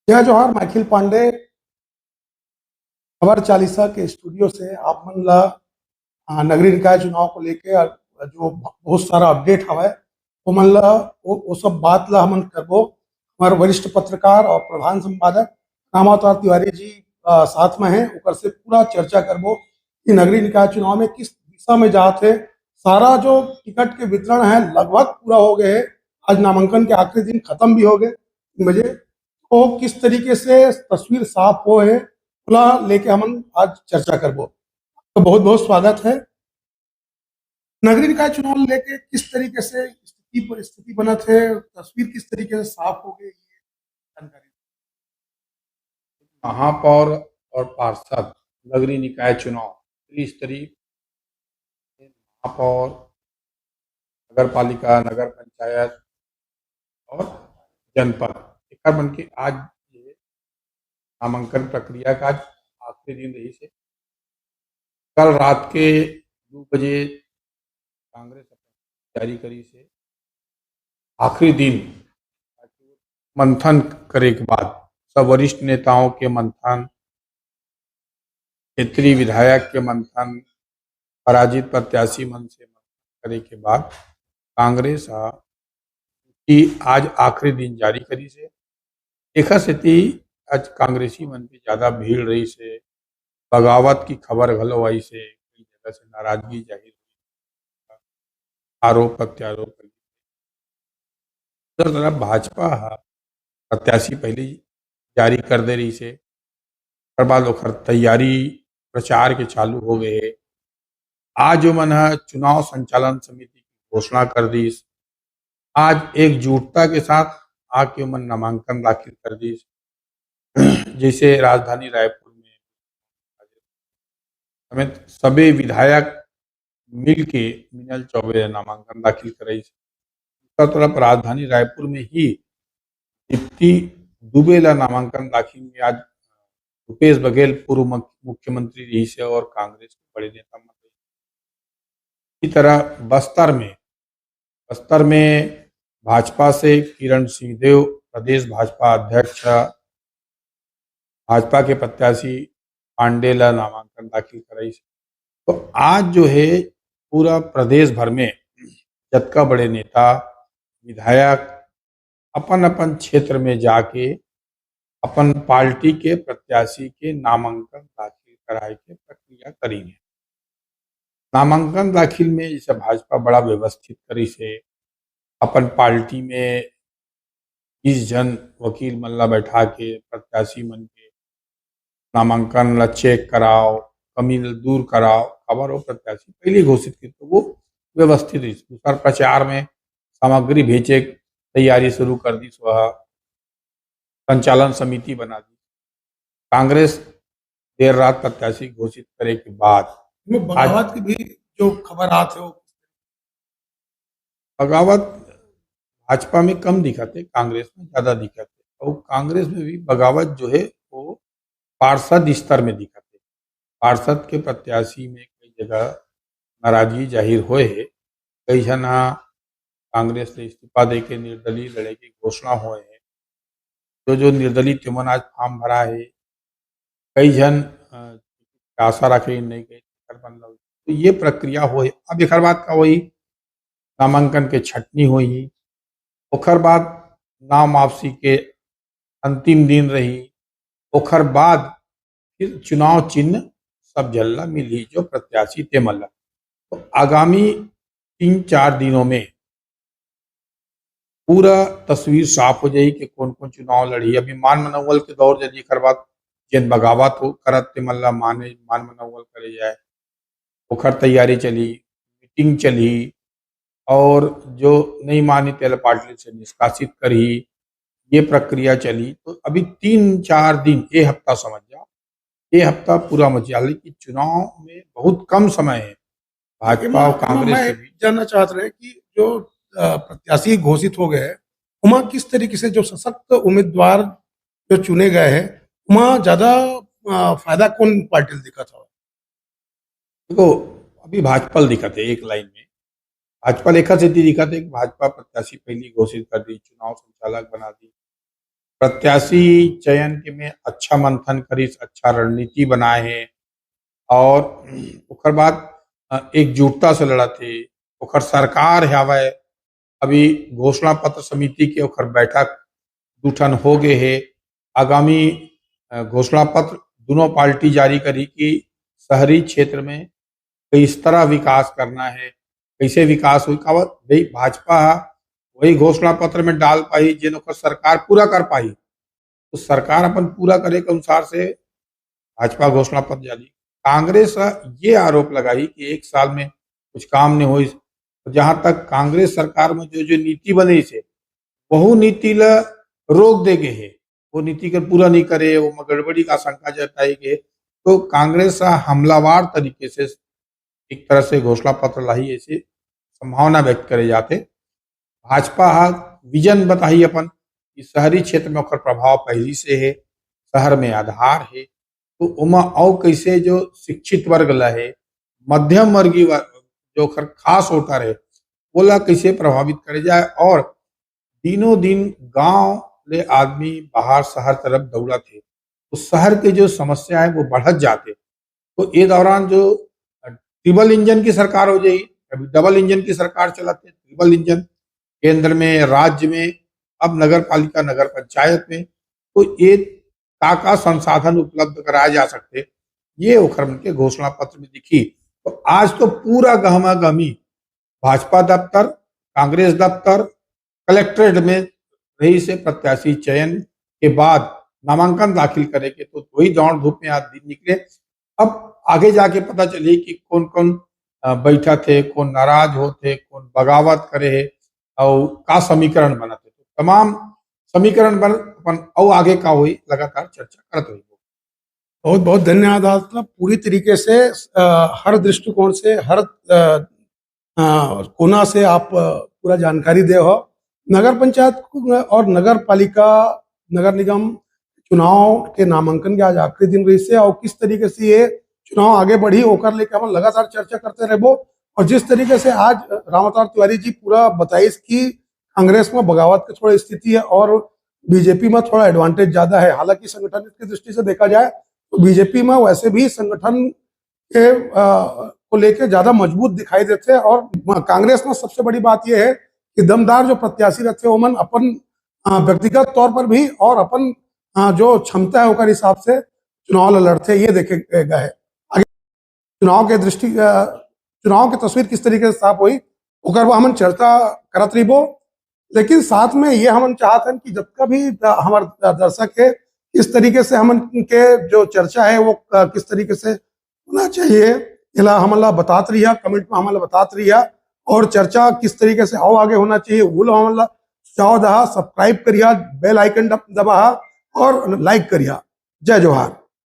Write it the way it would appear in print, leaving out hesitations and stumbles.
जय जोहार। माइखिल पांडे खबर चालीसा के स्टूडियो से आप मन ला नगरीय निकाय चुनाव को लेके जो बहुत सारा अपडेट हवा है वो मन ला वो सब बात ला हमन करबो। हमारे वरिष्ठ पत्रकार और प्रधान संपादक रामावतार तिवारी जी साथ में हैं, ओकर से पूरा चर्चा करबो कि नगरीय निकाय चुनाव में किस दिशा में जात है। सारा जो टिकट के वितरण है लगभग पूरा हो गए है। आज नामांकन के आखिरी दिन खत्म भी हो गए 3 बजे। तो किस तरीके से तस्वीर साफ हो है पूरा लेके हम आज चर्चा करबो। तो बहुत बहुत स्वागत है। नगरीय निकाय चुनाव लेके किस तरीके से स्थिति परिस्थिति बनत है, तस्वीर किस तरीके से साफ हो गई, ये जानकारी। महापौर और पार्षद नगरीय निकाय चुनाव त्रिस्तरीय महापौर, नगर पालिका, नगर पंचायत और जनपद एकर बन के आज ये नामांकन प्रक्रिया का आज आखिरी दिन रही से। कल रात के 2 बजे कांग्रेस जारी करी से आखिरी दिन मंथन करे के बाद सब वरिष्ठ नेताओं के मंथन, क्षेत्रीय विधायक के मंथन, पराजित प्रत्याशी मन से मंथन करे के बाद कांग्रेस की आज आखिरी दिन जारी करी से एकर सेती आज कांग्रेसी मन पे ज्यादा भीड़ रही से बगावत की खबर घलो आई से कई जगह से नाराजगी जाहिर हुई, आरोप प्रत्यारोप दूसरी तरफ भाजपा प्रत्याशी पहले जारी कर दे रही से ओकर बाद ओकर तैयारी प्रचार के चालू हो गए। आज जो मन चुनाव संचालन समिति की घोषणा कर दी, आज एकजुटता के साथ आके मन नामांकन दाखिल कर दी। जैसे राजधानी रायपुर में समेत सभी विधायक मिल के मिनल चौबे नामांकन दाखिल कराई। दूसरा तरफ राजधानी रायपुर में ही दीप्ति दुबे ला नामांकन दाखिल में आज भूपेश बघेल पूर्व मुख्यमंत्री रही से और कांग्रेस के बड़े नेता मंत्री। इसी तरह बस्तर में भाजपा से किरण सिंहदेव प्रदेश भाजपा अध्यक्ष, भाजपा के प्रत्याशी पांडे ला नामांकन दाखिल कराई। तो आज जो है पूरा प्रदेश भर में जतका बड़े नेता विधायक अपन अपन क्षेत्र में जाके अपन पार्टी के प्रत्याशी के नामांकन दाखिल कराए के प्रक्रिया करेंगे। नामांकन दाखिल में जैसे भाजपा बड़ा व्यवस्थित करी से अपन पार्टी में 20 जन वकील मन ला बैठा के प्रत्याशी मन के नामांकन ला चेक कराओ, कमी ला दूर कराओ, खबर हो प्रत्याशी पहले घोषित की तो वो व्यवस्थित रही। दूसरा प्रचार में सामग्री भेजे तैयारी शुरू कर दी, वह संचालन समिति बना दी। कांग्रेस देर रात प्रत्याशी घोषित करे के बाद बगावत की भी जो खबर आते हो, बगावत भाजपा में कम दिखाते, कांग्रेस में ज्यादा दिखाते। और कांग्रेस में भी बगावत जो है वो पार्षद स्तर में दिखाते। पार्षद के प्रत्याशी में कई जगह नाराजगी जाहिर हुए है। कई जन कांग्रेस से इस्तीफा दे के निर्दलीय लड़े की घोषणा हुए है। जो निर्दलीय तिमन आज फॉर्म भरा है, कई जन आशा रखे नहीं गए तो ये प्रक्रिया हो। अब एक बात का वही नामांकन के छटनी हुई, ओखर बाद नाम वापसी के अंतिम दिन रही, ओखर बाद फिर चुनाव चिन्ह सब जल्ला मिली जो प्रत्याशी ते मल्ला। तो आगामी 3-4 दिनों में पूरा तस्वीर साफ हो जाएगी कि कौन कौन चुनाव लड़ी। अभी मान मनोवल के दौर यदि कर बात जिन बगावत हो करत ते मल्ला मान मनोवल करे जाए, ओखर तैयारी चली, मीटिंग चली और जो नहीं मानी तेल पार्टी से निष्कासित करी, ये प्रक्रिया चली। तो अभी 3-4 दिन, ये हफ्ता समझ जाओ, ये हफ्ता पूरा मचिया कि चुनाव में बहुत कम समय है भाजपा और कांग्रेस के बीच। जानना चाहते रहे कि जो प्रत्याशी घोषित हो गए वहाँ किस तरीके से जो सशक्त उम्मीदवार जो चुने गए हैं वहाँ ज्यादा फायदा कौन पार्टी को दिखा था। देखो अभी भाजपा दिखते एक लाइन में, भाजपा लेखा से दिखते कि भाजपा प्रत्याशी पहली घोषित कर दी, चुनाव संचालक बना दी, प्रत्याशी चयन के में अच्छा मंथन करीस, अच्छा रणनीति बनाए हैं और ओकर बाद एकजुटता से लड़ा थे। ओकर सरकार हवय, अभी घोषणा पत्र समिति के ओकर बैठक दुठन हो गए है। आगामी घोषणा पत्र दोनों पार्टी जारी करी कि शहरी क्षेत्र में किस तरह विकास करना है, कैसे विकास हुई कावत भाई भाजपा वही घोषणा पत्र में डाल पाई जिन ओकर सरकार पूरा कर पाई। तो सरकार अपन पूरा करे के अनुसार से भाजपा घोषणा पत्र जारी। कांग्रेस ये आरोप लगाई कि 1 साल में कुछ काम नहीं हुई। जहां तक कांग्रेस सरकार में जो जो नीति बनी से वहु नीति ला रोक दे गए है, वो नीति कर पूरा नहीं करे, वो में गड़बड़ी का आशंका जताई गई। तो कांग्रेस हमलावार तरीके से एक तरह से घोषणा पत्र लाई, ऐसी संभावना व्यक्त करे जाते। भाजपा विजन बताई अपन कि शहरी क्षेत्र में ओकर प्रभाव पहली से है, शहर में आधार है, तो उमा और कैसे जो शिक्षित वर्ग ला है, मध्यम वर्गीय जो ओकर खास वोटर है बोला कैसे प्रभावित करे जाए। और दिनों दिन गांव ले आदमी बाहर शहर तरफ दौड़ा थे, तो शहर के जो समस्या है वो बढ़त जाते। तो ये दौरान जो ट्रिपल इंजन की सरकार हो जाई, अभी डबल इंजन की सरकार चलाते, ट्रिपल इंजन केंद्र में, राज्य में, अब नगर पालिका नगर पंचायत में। तो ये का संसाधन उपलब्ध कराए जा सकते, ये ओखर के घोषणा पत्र में दिखी। तो आज तो पूरा गहमा गहमी भाजपा दफ्तर, कांग्रेस दफ्तर, कलेक्ट्रेट में रही से प्रत्याशी चयन के बाद नामांकन दाखिल करेंगे। तो वही दौड़ धूप में आज दिन निकले। अब आगे जाके पता चली कि कौन कौन बैठा थे, कौन नाराज होते, कौन बगावत करे है और का समीकरण बनते। तो तमाम समीकरण बन अपन और आगे का हुई लगातार चर्चा करते हुए। बहुत बहुत धन्यवाद। मतलब पूरी तरीके से हर दृष्टिकोण से, हर कोना से आप पूरा जानकारी दे हो। नगर पंचायत और नगर पालिका, नगर निगम चुनाव के नामांकन के आज आखिरी दिन रही से, और किस तरीके से ये चुनाव आगे बढ़ी होकर लेके हम लगातार चर्चा करते रहो। और जिस तरीके से आज राम अवतार तिवारी जी पूरा बताइस कि कांग्रेस में बगावत की थोड़ी स्थिति है और बीजेपी में थोड़ा एडवांटेज ज्यादा है। हालांकि संगठन की दृष्टि से देखा जाए तो बीजेपी में वैसे भी संगठन के को लेकर ज्यादा मजबूत दिखाई देते हैं। और कांग्रेस में सबसे बड़ी बात यह है कि दमदार जो प्रत्याशी रहते हैं ओमन अपन व्यक्तिगत तौर पर भी और अपन जो क्षमता है उसके हिसाब से चुनाव लड़ते, ये देखे गए है। आगे चुनाव की तस्वीर किस तरीके से साफ हुई ओकर वो हमन चर्चा करत रही। लेकिन साथ में ये हम चाहते हैं कि जब का भी हमारे दर्शक है, इस तरीके से हम के जो चर्चा है वो किस तरीके से होना चाहिए, इला हमला बताते रहिए, कमेंट में हमला बताते रहिए। और चर्चा किस तरीके से आओ आगे होना चाहिए वो हमला सुझाव दहा। सब्सक्राइब करिए, बेल आइकन दबा और लाइक करिए। जय जोहार।